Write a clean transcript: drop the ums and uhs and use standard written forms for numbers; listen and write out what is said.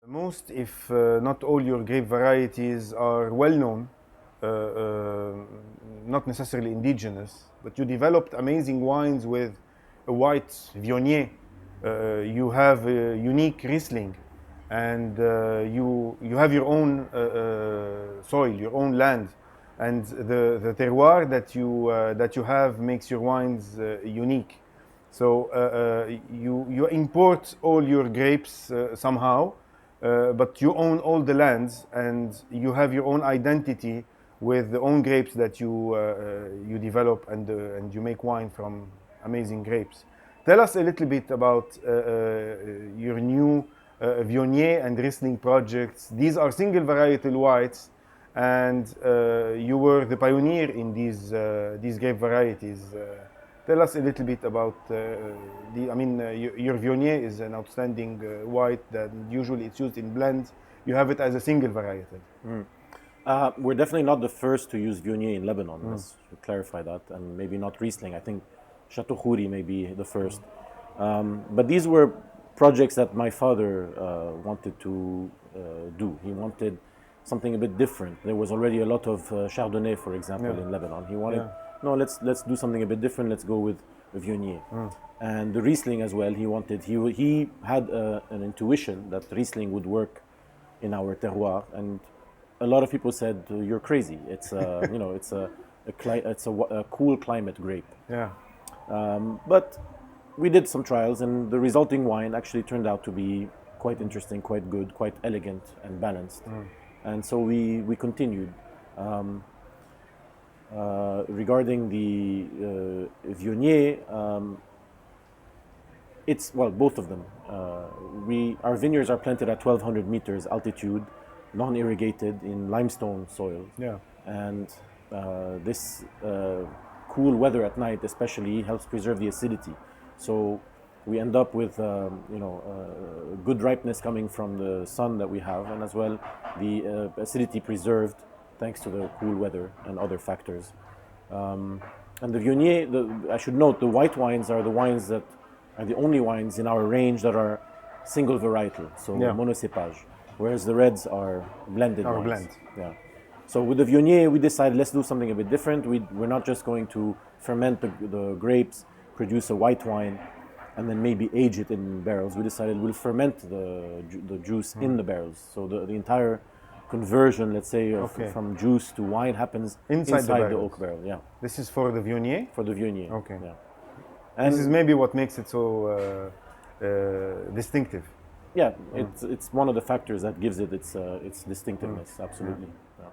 Most, if not all, your grape varieties are well known, not necessarily indigenous, but you developed amazing wines with a white Viognier. You have a unique Riesling, and you have your own soil, your own land, and the terroir that you have makes your wines unique. So you import all your grapes somehow, but you own all the lands and you have your own identity with the own grapes that you develop and you make wine from amazing grapes. Tell us a little bit about your new Viognier and Riesling projects. These are single varietal whites, and you were the pioneer in these grape varieties. Tell us a little bit about your Viognier is an outstanding white that usually it's used in blends. You have it as a single varietal. We're definitely not the first to use Viognier in Lebanon. Let's clarify that, and maybe not Riesling. I think Chateau Qanafar may be the first. But these were projects that my father wanted to do. He wanted something a bit different. There was already a lot of Chardonnay, for example, in Lebanon. He wanted, no, let's do something a bit different. Let's go with Viognier. And the Riesling as well. He had an intuition that Riesling would work in our terroir, and a lot of people said you're crazy. It's it's a cool climate grape. Yeah. But we did some trials, and the resulting wine actually turned out to be quite interesting, quite good, quite elegant and balanced. And so we continued. Regarding the Viognier, it's, well, both of them. Our vineyards are planted at 1,200 meters altitude, non-irrigated in limestone soil. Yeah. And this cool weather at night especially helps preserve the acidity. So we end up with good ripeness coming from the sun that we have, and as well the acidity preserved thanks to the cool weather and other factors. And the Viognier, I should note, the white wines are the wines that are the only wines in our range that are single varietal, so monocépage, whereas the reds are blended wines. Blend. Yeah. So with the Viognier, we decided let's do something a bit different. We're not just going to ferment the grapes, produce a white wine, and then maybe age it in barrels. We decided we'll ferment the juice in the barrels. So the entire conversion, let's say, from juice to wine happens inside the oak barrel. Yeah. This is for the Viognier? For the Viognier. Okay. Yeah. And this is maybe what makes it so distinctive. Yeah, it's one of the factors that gives it its distinctiveness. Absolutely. Yeah.